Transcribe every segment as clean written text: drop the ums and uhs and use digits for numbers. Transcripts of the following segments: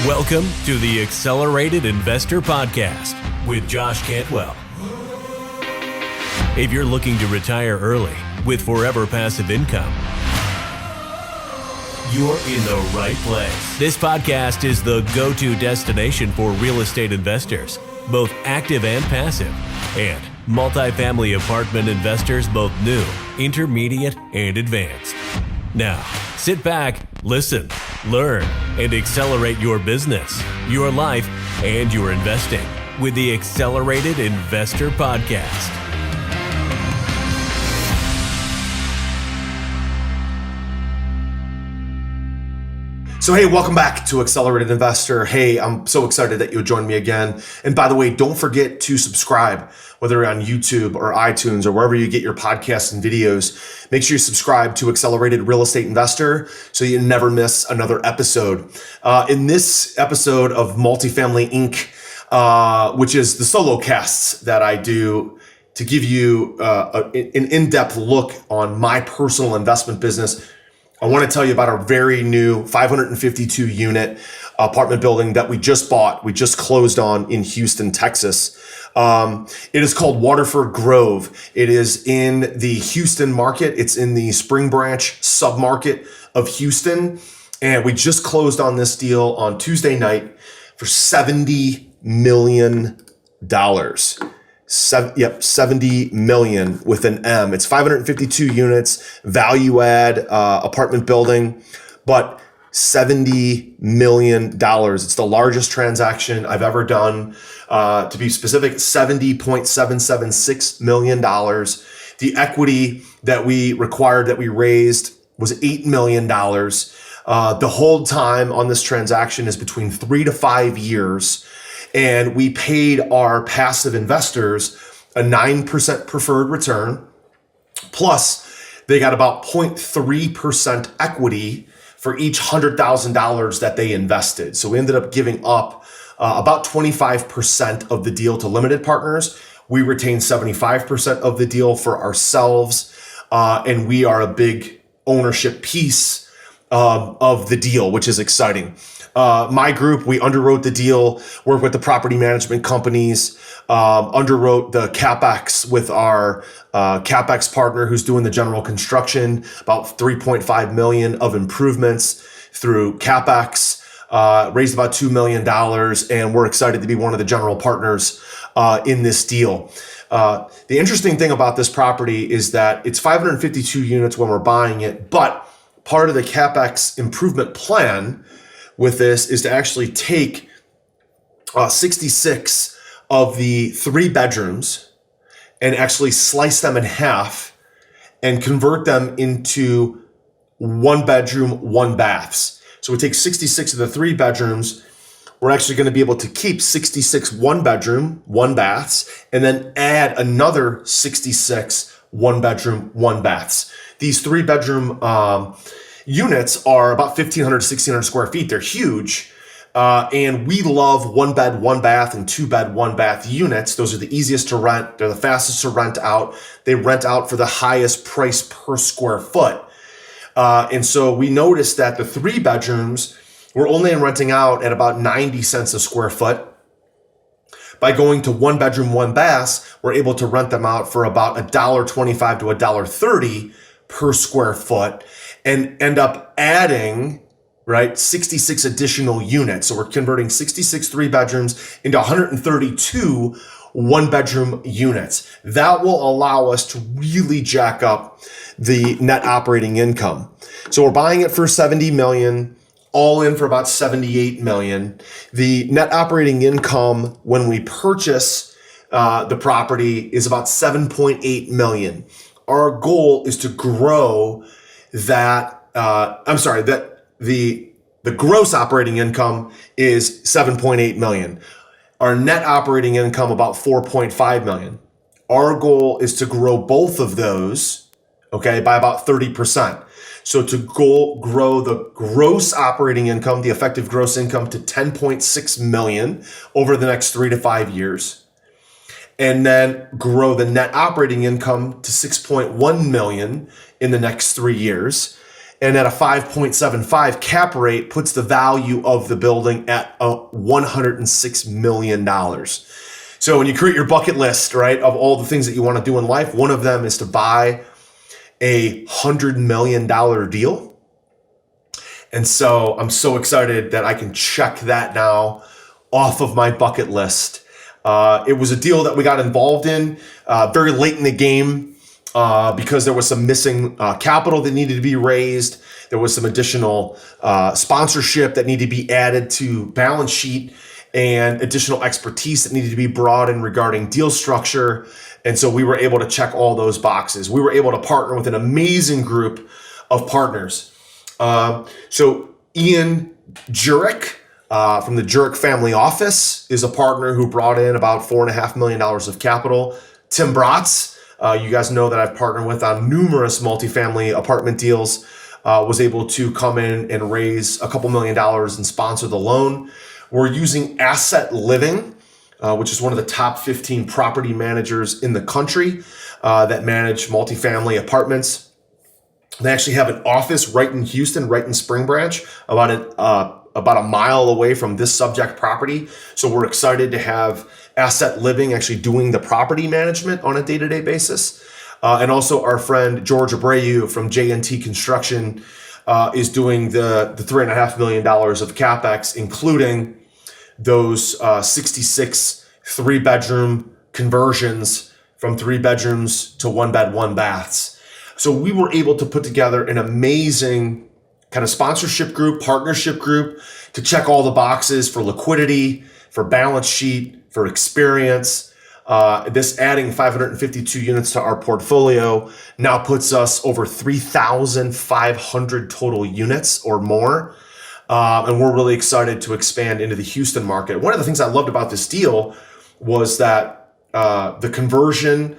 Welcome to the Accelerated Investor Podcast with Josh Cantwell. If you're looking to retire early with forever passive income, you're in the right place. This podcast is the go-to destination for real estate investors, both active and passive, and multifamily apartment investors, both new, intermediate, and advanced. Now, sit back, listen, learn, and accelerate your business, your life, and your investing with the Accelerated Investor Podcast. So, hey, welcome back to Accelerated Investor. Hey, I'm so excited that you joined me again. And by the way, don't forget to subscribe, whether you're on YouTube or iTunes or wherever you get your podcasts and videos. Make sure you subscribe to Accelerated Real Estate Investor so you never miss another episode. In this episode of Multifamily Inc., which is the solo casts that I do to give you an in-depth look on my personal investment business, I want to tell you about our very new 552 unit apartment building that we just bought. We just closed on in Houston, Texas. It is called Waterford Grove. It is in the Houston market. It's in the Spring Branch submarket of Houston. And we just closed on this deal on Tuesday night for $70 million. 70 million with an M. It's 552 units, value add apartment building, but $70 million. It's the largest transaction I've ever done. To be specific, $70.776 million. The equity that we required, that we raised, was $8 million. The hold time on this transaction is between 3 to 5 years. And we paid our passive investors a 9% preferred return. Plus, they got about 0.3% equity for each $100,000 that they invested. So we ended up giving up about 25% of the deal to limited partners. We retained 75% of the deal for ourselves. And we are a big ownership piece of the deal, which is exciting. My group, we underwrote the deal, worked with the property management companies, underwrote the CapEx with our CapEx partner who's doing the general construction, about $3.5 million of improvements through CapEx, raised about $2 million, and we're excited to be one of the general partners in this deal. The interesting thing about this property is that it's 552 units when we're buying it, but part of the CapEx improvement plan with this is to actually take 66 of the 3 bedrooms and actually slice them in half and convert them into 1 bedroom, 1 baths. So we take 66 of the 3 bedrooms. We're actually going to be able to keep 66 1 bedroom, 1 baths, and then add another 66 1 bedroom, 1 baths. These 3 bedroom units are about 1,500 to 1,600 square feet. They're huge. And we love 1 bed, 1 bath and 2 bed, 1 bath units. Those are the easiest to rent. They're the fastest to rent out. They rent out for the highest price per square foot. And so we noticed that the 3 bedrooms were only renting out at about 90 cents a square foot. By going to 1 bedroom, 1 bath, we're able to rent them out for about $1.25 to $1.30 per square foot, and end up adding, right, 66 additional units. So we're converting 66 3 bedrooms into 132 1 bedroom units. That will allow us to really jack up the net operating income. So we're buying it for 70 million, all in for about 78 million. The net operating income when we purchase the property is about 7.8 million. Our goal is to grow that, that the gross operating income is 7.8 million. Our net operating income about 4.5 million. Our goal is to grow both of those, okay, by about 30%. So to grow the gross operating income, the effective gross income, to 10.6 million over the next 3 to 5 years. And then grow the net operating income to 6.1 million in the next 3 years. and at a 5.75 cap rate puts the value of the building at $106 million. So when you create your bucket list, right, of all the things that you want to do in life, one of them is to buy a $100 million deal. And so I'm so excited that I can check that now off of my bucket list. It was a deal that we got involved in very late in the game because there was some missing capital that needed to be raised. There was some additional sponsorship that needed to be added to balance sheet and additional expertise that needed to be brought in regarding deal structure. And so we were able to check all those boxes. We were able to partner with an amazing group of partners. So Ian Jurek from the Jurek family office is a partner who brought in about $4.5 million of capital. Tim Bratz, you guys know that I've partnered with on numerous multifamily apartment deals, was able to come in and raise a couple $1 million and sponsor the loan. We're using Asset Living, which is one of the top 15 property managers in the country that manage multifamily apartments. They actually have an office right in Houston, right in Spring Branch, about a mile away from this subject property. So we're excited to have Asset Living actually doing the property management on a day-to-day basis. And also our friend George Abreu from J&T Construction is doing the $3.5 million of CapEx, including those 66 three-bedroom conversions from 3 bedrooms to 1 bed, 1 baths. So we were able to put together an amazing kind of sponsorship group, partnership group to check all the boxes for liquidity, for balance sheet, for experience. This adding 552 units to our portfolio now puts us over 3,500 total units or more. And we're really excited to expand into the Houston market. One of the things I loved about this deal was that the conversion,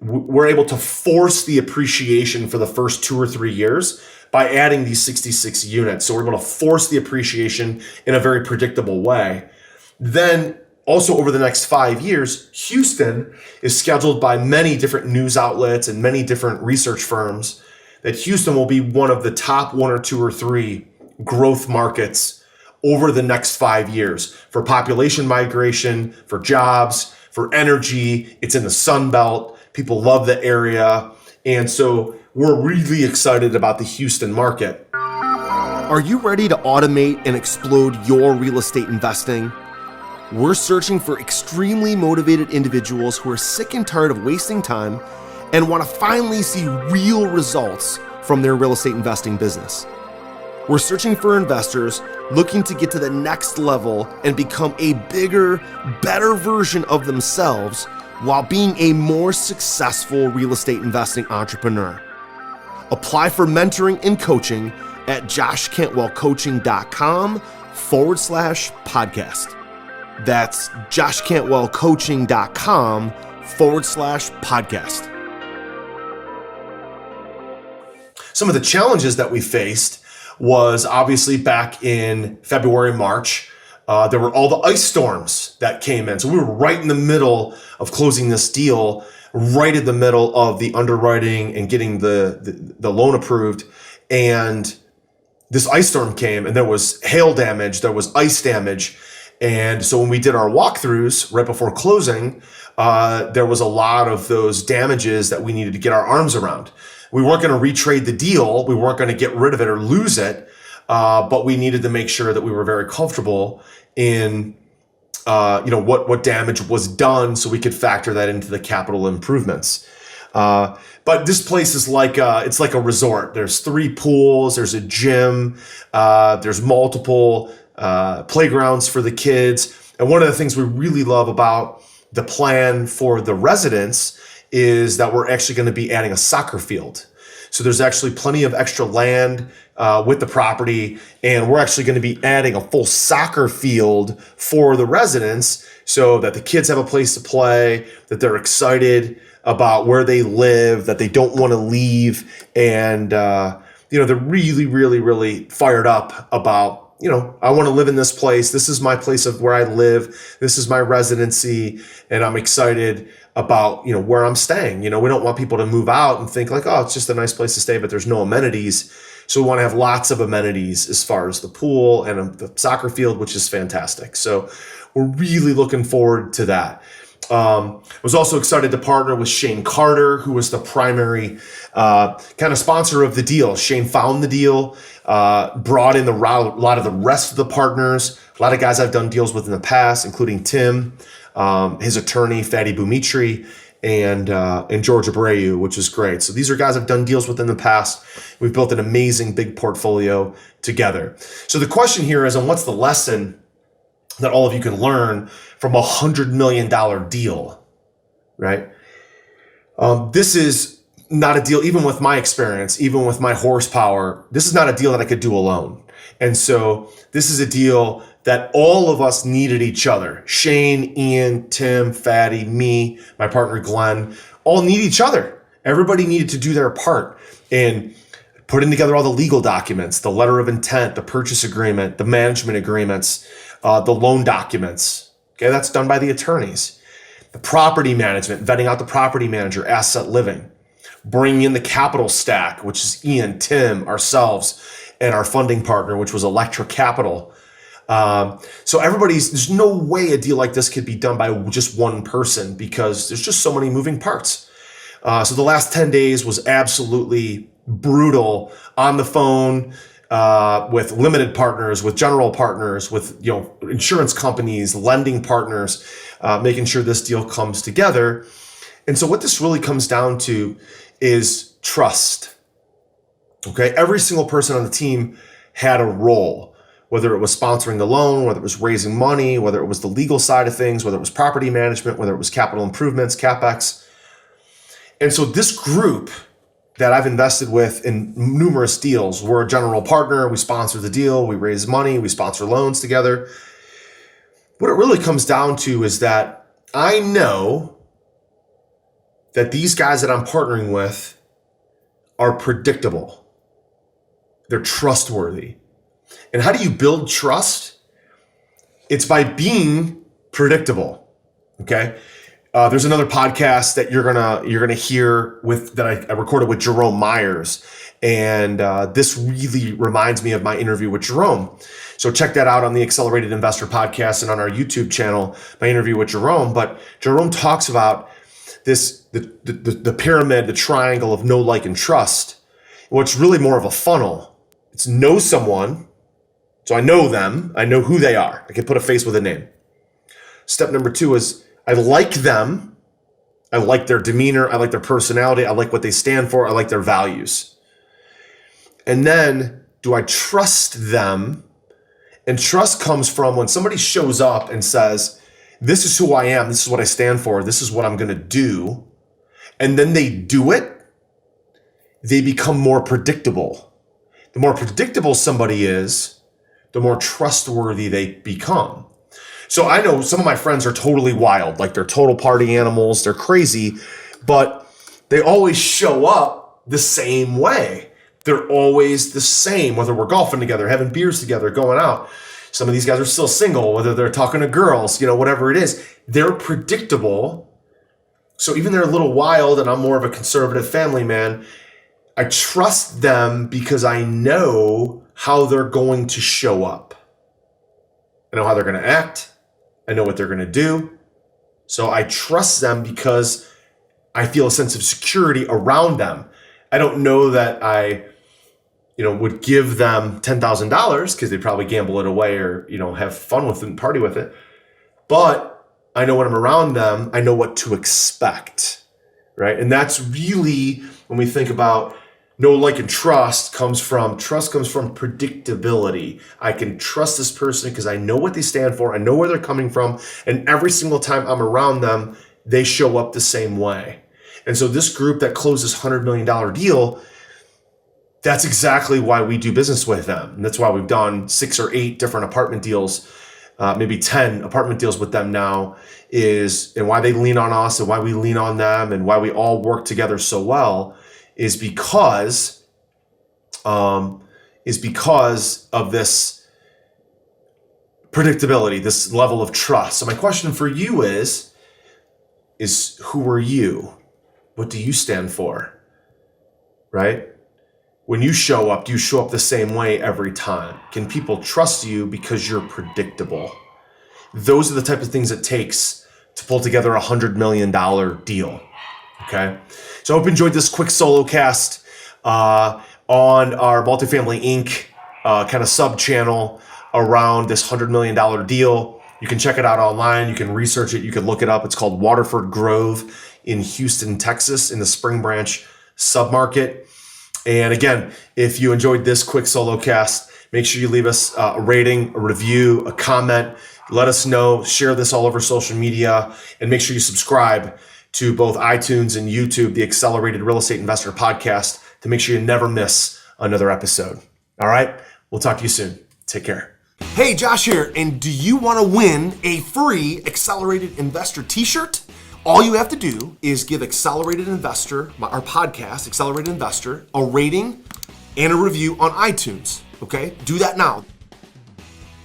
we're able to force the appreciation for the first 2 or 3 years by adding these 66 units. So we're able to force the appreciation in a very predictable way. Then also over the next 5 years, Houston is scheduled by many different news outlets and many different research firms that Houston will be one of the top 1 or 2 or 3 growth markets over the next 5 years for population migration, for jobs, for energy. It's in the Sun Belt. People love the area. And so we're really excited about the Houston market. Are you ready to automate and explode your real estate investing? We're searching for extremely motivated individuals who are sick and tired of wasting time and want to finally see real results from their real estate investing business. We're searching for investors looking to get to the next level and become a bigger, better version of themselves while being a more successful real estate investing entrepreneur. Apply for mentoring and coaching at joshcantwellcoaching.com/podcast. That's joshcantwellcoaching.com/podcast. Some of the challenges that we faced was obviously back in February, March. There were all the ice storms that came in. So we were right in the middle of closing this deal, right in the middle of the underwriting and getting the loan approved. And this ice storm came and there was hail damage, there was ice damage. And so when we did our walkthroughs right before closing, there was a lot of those damages that we needed to get our arms around. We weren't going to retrade the deal. We weren't going to get rid of it or lose it. But we needed to make sure that we were very comfortable in, what damage was done so we could factor that into the capital improvements. But this place is it's like a resort. There's 3 pools, there's a gym, there's multiple playgrounds for the kids. And one of the things we really love about the plan for the residents is that we're actually going to be adding a soccer field. So there's actually plenty of extra land with the property, and we're actually going to be adding a full soccer field for the residents so that the kids have a place to play, that they're excited about where they live, that they don't want to leave, and they're really, really, really fired up about I want to live in this place. This is my place of where I live. This is my residency. And I'm excited about, where I'm staying. We don't want people to move out and think like, oh, it's just a nice place to stay, but there's no amenities. So we want to have lots of amenities as far as the pool and the soccer field, which is fantastic. So we're really looking forward to that. I was also excited to partner with Shane Carter, who was the primary kind of sponsor of the deal. Shane found the deal, brought in a lot of the rest of the partners, a lot of guys I've done deals with in the past, including Tim, his attorney, Fadi Boumitri, and George Abreu, which is great. So these are guys I've done deals with in the past. We've built an amazing big portfolio together. So the question here is, what's the lesson that all of you can learn from a $100 million deal, right? This is not a deal, even with my experience, even with my horsepower, this is not a deal that I could do alone. And so this is a deal that all of us needed each other. Shane, Ian, Tim, Fadi, me, my partner Glenn, all need each other. Everybody needed to do their part in putting together all the legal documents, the letter of intent, the purchase agreement, the management agreements, the loan documents. Okay, that's done by the attorneys. The property management, vetting out the property manager, asset living, bringing in the capital stack, which is Ian, Tim, ourselves, and our funding partner, which was Electra Capital. So there's no way a deal like this could be done by just one person because there's just so many moving parts. So the last 10 days was absolutely brutal on the phone, with limited partners, with general partners, with insurance companies, lending partners, making sure this deal comes together. And so what this really comes down to is trust. Okay, every single person on the team had a role, whether it was sponsoring the loan, whether it was raising money, whether it was the legal side of things, whether it was property management, whether it was capital improvements, CapEx. And so this group that I've invested with in numerous deals. We're a general partner. We sponsor the deal. We raise money. We sponsor loans together. What it really comes down to is that I know that these guys that I'm partnering with are predictable. They're trustworthy. And how do you build trust? It's by being predictable. Okay. There's another podcast that you're gonna hear that I recorded with Jerome Myers, and this really reminds me of my interview with Jerome. So check that out on the Accelerated Investor podcast and on our YouTube channel, my interview with Jerome. But Jerome talks about the pyramid, the triangle of know, like, and trust. Well, it's really more of a funnel. It's know someone, so I know them, I know who they are. I can put a face with a name. Step number 2 is I like them. I like their demeanor. I like their personality. I like what they stand for. I like their values. And then, do I trust them? And trust comes from when somebody shows up and says, this is who I am. This is what I stand for. This is what I'm going to do. And then they do it. They become more predictable. The more predictable somebody is, the more trustworthy they become. So I know some of my friends are totally wild, like they're total party animals, they're crazy, but they always show up the same way. They're always the same, whether we're golfing together, having beers together, going out. Some of these guys are still single, whether they're talking to girls, whatever it is, they're predictable. So even they're a little wild and I'm more of a conservative family man, I trust them because I know how they're going to show up. I know how they're going to act. I know what they're going to do. So I trust them because I feel a sense of security around them. I don't know that I, would give them $10,000 because they'd probably gamble it away or, have fun with it and party with it. But I know when I'm around them, I know what to expect, right? And that's really, when we think about know, like, and trust comes from predictability. I can trust this person because I know what they stand for. I know where they're coming from. And every single time I'm around them, they show up the same way. And so this group that closed this $100 million deal, that's exactly why we do business with them. And that's why we've done 6 or 8 different apartment deals, maybe 10 apartment deals with them now, and why they lean on us and why we lean on them and why we all work together so well is because of this predictability, this level of trust. So my question for you is who are you? What do you stand for? Right? When you show up, do you show up the same way every time? Can people trust you because you're predictable? Those are the type of things it takes to pull together a $100 million deal. Okay. So I hope you enjoyed this quick solo cast on our Multifamily Inc. Kind of sub channel around this $100 million deal. You can check it out online. You can research it. You can look it up. It's called Waterford Grove in Houston, Texas, in the Spring Branch submarket. And again, if you enjoyed this quick solo cast, make sure you leave us a rating, a review, a comment. Let us know. Share this all over social media. And make sure you subscribe to both iTunes and YouTube, the Accelerated Real Estate Investor Podcast, to make sure you never miss another episode. All right? We'll talk to you soon. Take care. Hey, Josh here. And do you want to win a free Accelerated Investor t-shirt? All you have to do is give Accelerated Investor, our podcast, Accelerated Investor, a rating and a review on iTunes. Okay? Do that now.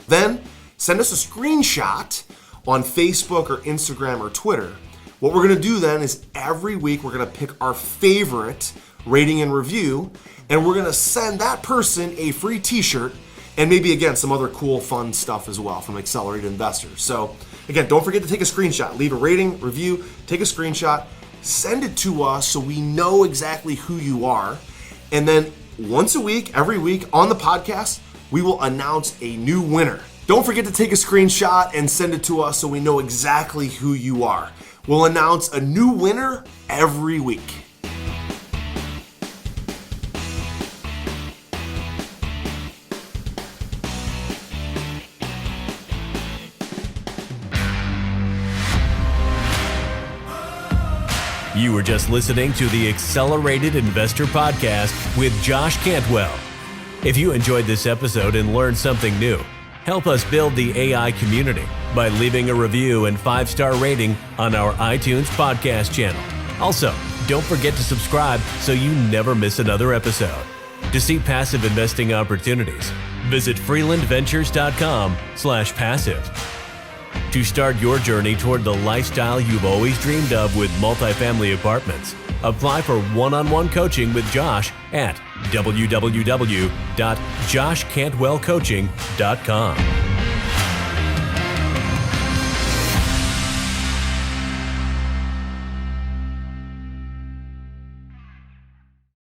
Then send us a screenshot on Facebook or Instagram or Twitter. What we're going to do then is every week we're going to pick our favorite rating and review, and we're going to send that person a free t-shirt and maybe, again, some other cool, fun stuff as well from Accelerated Investors. So, again, don't forget to take a screenshot. Leave a rating, review, take a screenshot, send it to us so we know exactly who you are. And then once a week, every week on the podcast, we will announce a new winner. Don't forget to take a screenshot and send it to us so we know exactly who you are. We'll announce a new winner every week. You were just listening to the Accelerated Investor Podcast with Josh Cantwell. If you enjoyed this episode and learned something new, help us build the AI community by leaving a review and 5-star rating on our iTunes podcast channel. Also, don't forget to subscribe so you never miss another episode. To see passive investing opportunities, visit freelandventures.com/passive. To start your journey toward the lifestyle you've always dreamed of with multifamily apartments, apply for one-on-one coaching with Josh at www.joshcantwellcoaching.com.